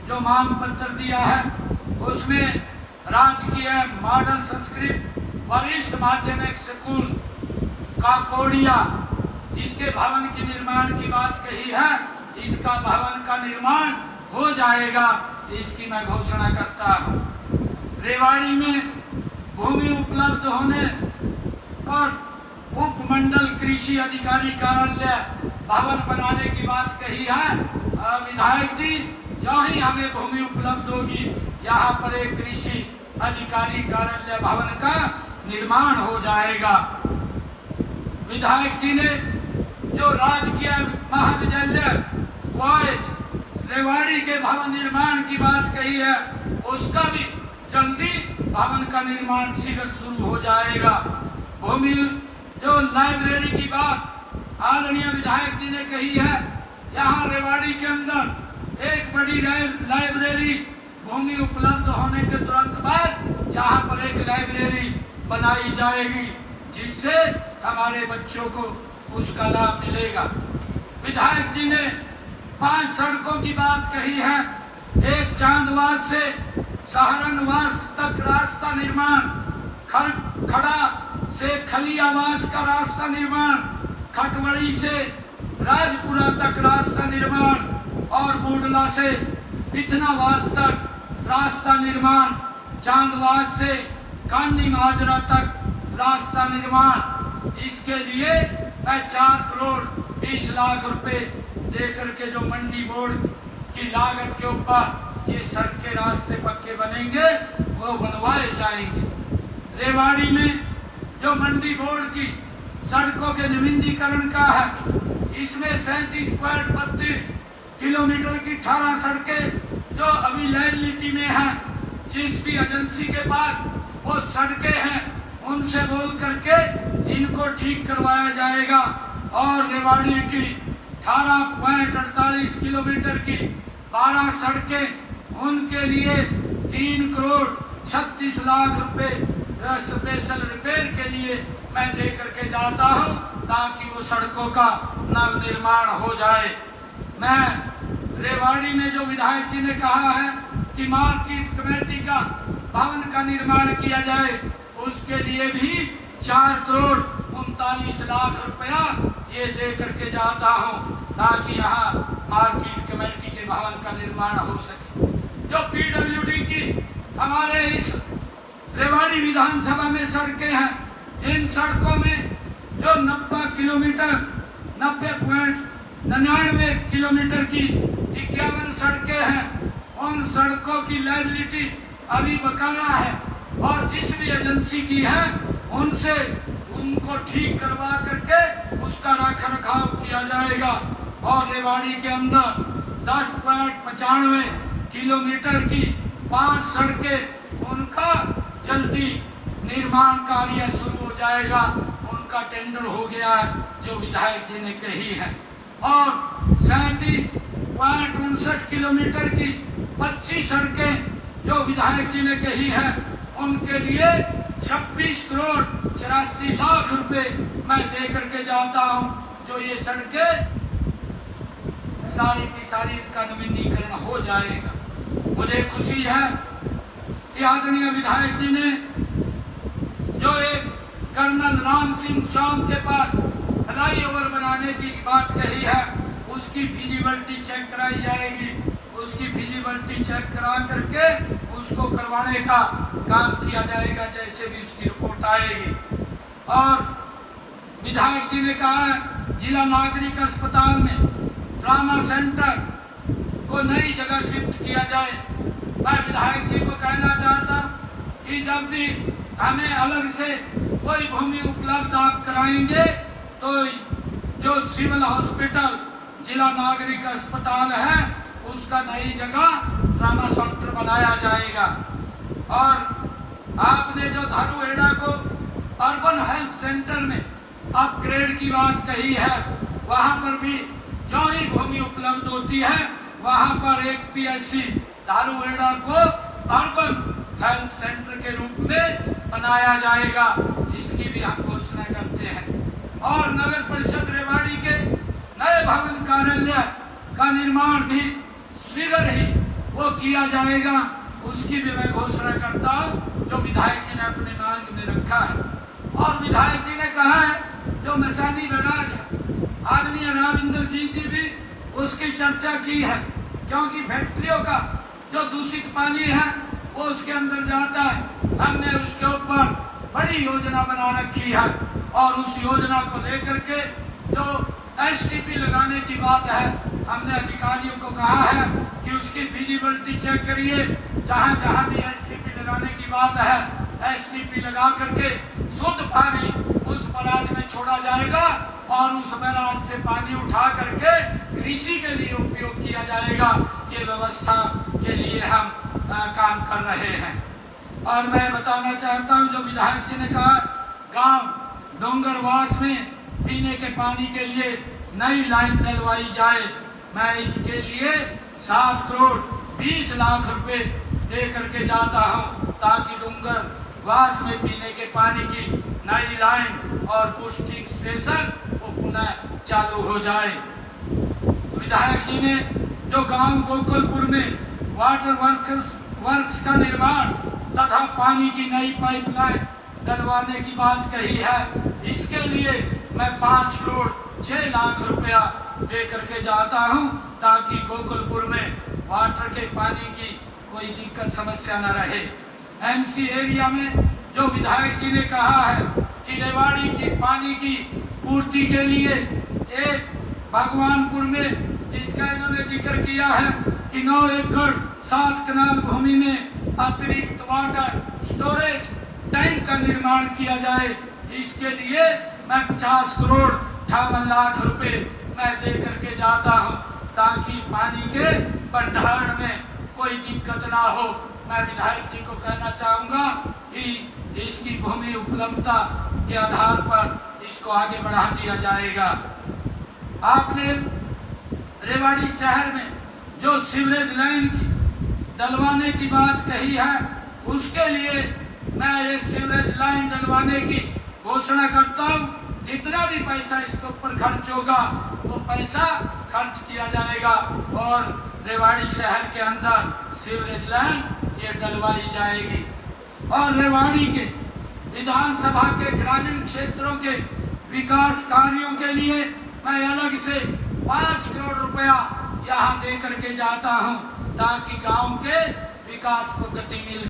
जो मांग पत्र दिया है उसमें राजकीय मॉडल संस्कृत वरिष्ठ माध्यमिक स्कूल काकोड़िया इसके भवन के निर्माण की बात कही है। इसका भवन का निर्माण हो जाएगा, इसकी मैं घोषणा करता हूँ। रेवाड़ी में भूमि उपलब्ध होने और उपमंडल कृषि अधिकारी कार्यालय भवन बनाने की बात कही है। विधायक जी, जो ही हमें भूमि उपलब्ध होगी यहाँ पर एक कृषि अधिकारी कार्यालय भवन का निर्माण हो जाएगा। विधायक जी ने जो राजकीय महाविद्यालय बॉयज रेवाड़ी के भवन निर्माण की बात कही है, उसका भी जल्दी भवन का निर्माण शीघ्र शुरू हो जाएगा। भूमि जो लाइब्रेरी की बात आदरणीय विधायक जी ने कही है, यहाँ रेवाड़ी के अंदर एक बड़ी लाइब्रेरी भूमि उपलब्ध होने के तुरंत बाद यहाँ पर एक लाइब्रेरी बनाई जाएगी, जिससे हमारे बच्चों को उसका लाभ मिलेगा। विधायक जी ने 5 सड़कों की बात कही है। एक चांदवास से सहारनवास तक रास्ता निर्माण, खड़ा से खलियावास का रास्ता निर्माण, खटवड़ी से राजपुरा तक रास्ता निर्माण और बुडला से पिथनावास तक रास्ता निर्माण, चांदवास से कान्नी माजरा तक रास्ता निर्माण। इसके लिए मैं 4 करोड़ 20 लाख रुपए देकर के जो मंडी बोर्ड की लागत के ऊपर ये सड़क के रास्ते पक्के बनेंगे वो बनवाए जाएंगे। रेवाड़ी में जो मंडी बोर्ड की सड़कों के नवीनीकरण का है, इसमें 37.32 किलोमीटर की 18 सड़कें जो अभी लाइबिलिटी में हैं, जिस भी एजेंसी के पास वो सड़कें हैं उनसे बोल करके इनको ठीक करवाया जाएगा। और रेवाड़ी की 18.48 किलोमीटर की 12 सड़कें, उनके लिए 3 करोड़ 36 लाख रुपए स्पेशल रिपेयर के लिए मैं दे करके जाता हूं, ताकि वो सड़कों का नव निर्माण हो जाए। मैं रेवाड़ी में जो विधायक जी ने कहा है कि मार्केट कमेटी का भवन का निर्माण किया जाए, उसके लिए भी 4 करोड़ 39 लाख रुपया ये दे करके जाता हूं, ताकि यहाँ मार्केट कमेटी के भवन का निर्माण हो सके। जो पीडब्ल्यूडी की हमारे इस रेवाड़ी विधानसभा में सड़कें हैं, इन सड़कों में जो 90 किलोमीटर 90.99 किलोमीटर की 51 सड़कें हैं, उन सड़कों की लाइबिलिटी अभी बकाया है और जिस भी एजेंसी की है उनसे उनको ठीक करवा करके उसका रख रखाव किया जाएगा। और रेवाड़ी के अंदर 10.95 किलोमीटर की 5 सड़कें, उनका जल्दी निर्माण कार्य शुरू हो जाएगा। उनका टेंडर हो गया है जो विधायक जी ने कही है। और 37.59 किलोमीटर की 25 सड़कें जो विधायक जी ने कही है, उनके लिए 26 करोड़ 84 लाख रुपए मैं दे करके जाता हूं। जो ये सड़कें सारी की सारी का नवीनीकरण हो जाएगा। मुझे खुशी है कि आदरणीय विधायक जी ने जो एक कर्नल राम सिंह चौक के पास फ्लाईओवर बनाने की बात कही है, उसकी फिजिबिलिटी चेक कराई जाएगी। उसकी फिजिबिलिटी चेक करा करके उसको करवाने का काम किया जाएगा, जैसे भी उसकी रिपोर्ट आएगी। और विधायक जी ने कहा है जिला नागरिक अस्पताल में ट्रामा सेंटर को नई जगह शिफ्ट किया जाए। मैं विधायक जी को कहना चाहता कि जब भी हमें अलग से कोई भूमि उपलब्ध आप कराएंगे तो जो सिविल हॉस्पिटल जिला नागरिक अस्पताल है उसका नई जगह ट्रामा सेंटर बनाया जाएगा। और आपने जो धारूहेड़ा को अर्बन हेल्थ सेंटर में अपग्रेड की बात कही है, वहां पर भी जो ही भूमि उपलब्ध होती है वहां पर एक पीएचसी धारूहेड़ा को अर्बन हेल्थ सेंटर के रूप में बनाया जाएगा। इसकी भी हम घोषणा करते हैं। और नगर परिषद रेवाड़ी के नए भवन कार्यालय का निर्माण भी शीघ्र ही वो किया जाएगा उसकी भी मैं घोषणा करता हूँ, जो विधायक जी ने अपने मांग में रखा है। और विधायक जी ने कहा है जो मसानी बैराज है, आदरणीय राविंदर जी भी उसकी चर्चा की है, क्योंकि फैक्ट्रियों का जो दूषित पानी है वो उसके अंदर जाता है। हमने उसके ऊपर बड़ी योजना बना रखी है और उस योजना को लेकर के जो एसटीपी लगाने की बात है, हमने अधिकारियों को कहा है कि उसकी फिजिबिलिटी चेक करिए। जहां जहां भी एसटीपी लगाने की बात है, एसटीपी लगा करके शुद्ध पानी उस बैराज में छोड़ा जाएगा और उस बैराज से पानी उठा करके कृषि के लिए उपयोग किया जाएगा। ये व्यवस्था के लिए हम काम कर रहे हैं। और मैं बताना चाहता हूं, जो विधायक जी ने कहा गांव डोंगरवास में पीने के पानी के लिए नई लाइन डलवाई जाए, मैं इसके लिए 7 करोड़ 20 लाख रुपए दे करके जाता हूं, ताकि डोंगरवास में पीने के पानी की नई लाइन और पुष्टिंग स्टेशन वो पुनः चालू हो जाए। विधायक जी ने जो गांव गोकुलपुर में वाटर वर्क्स का निर्माण तथा पानी की नई पाइपलाइन डलवाने की बात कही है, इसके लिए मैं 5 करोड़ 6 लाख रुपया दे करके जाता हूं, ताकि गोकुलपुर में वाटर के पानी की कोई दिक्कत समस्या न रहे। एमसी एरिया में जो विधायक जी ने कहा है कि रेवाड़ी की पानी की पूर्ति के लिए एक भगवानपुर में, जिसका इन्होंने जिक्र किया है कि 9 एकड़ 7 कनाल भूमि में अतिरिक्त वाटर स्टोरेज टैंक का निर्माण किया जाए, इसके लिए मैं 50 करोड़ 58 लाख रुपए मैं दे करके जाता हूं, ताकि पानी के भंडारण में कोई दिक्कत ना हो। मैं विधायक जी को कहना चाहूंगा कि इसकी भूमि उपलब्धता के आधार पर इसको आगे बढ़ा दिया जाएगा। आपने रेवाड़ी शहर में जो सीवरेज लाइन की डलवाने की बात कही है, उसके लिए मैं ये सीवरेज लाइन डलवाने की घोषणा करता हूँ। जितना भी पैसा इसके ऊपर खर्च होगा वो पैसा खर्च किया जाएगा और रेवाड़ी शहर के अंदर सीवरेज लाइन ये डलवाई जाएगी। और रेवाड़ी के विधानसभा के ग्रामीण क्षेत्रों के विकास कार्यों के लिए मैं अलग से 5 करोड़ रुपया यहाँ दे करके जाता हूँ, ताकि गांव के विकास को गति मिल